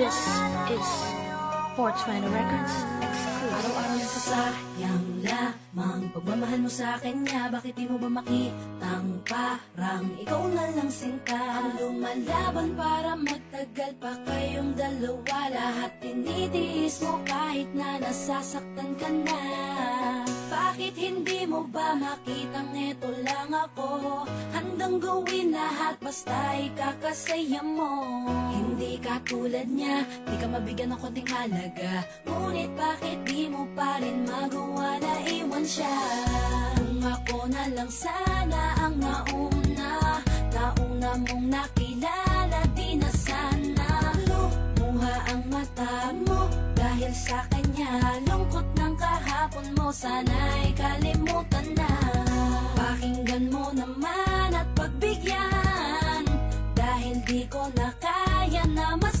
This is 420 Records. Araw-araw nasasayang lamang pagmamahal mo sa akin nga. Bakit di mo ba makitang parang ikaw na lang sinta ang lumalaban para magtagal pa kayong dalawa. Lahat tinitiis mo kahit na nasasaktan ka na. Bakit hindi mo ba makitang eto lang ako? Handang gawin lahat basta ikakasaya mo. Hindi ka tulad niya, di ka mabigyan ng konting halaga. Ngunit bakit di mo pa rin magawa na iwan siya? Kung ako na lang sana ang nauna mong nakilala, di na sana lumuha ang mata mo dahil sa kanya. Lungkot ng kahapon mo, sana'y kalimutan na. Pakinggan mo naman at pagbigyan, dahil di ko na kaya na mas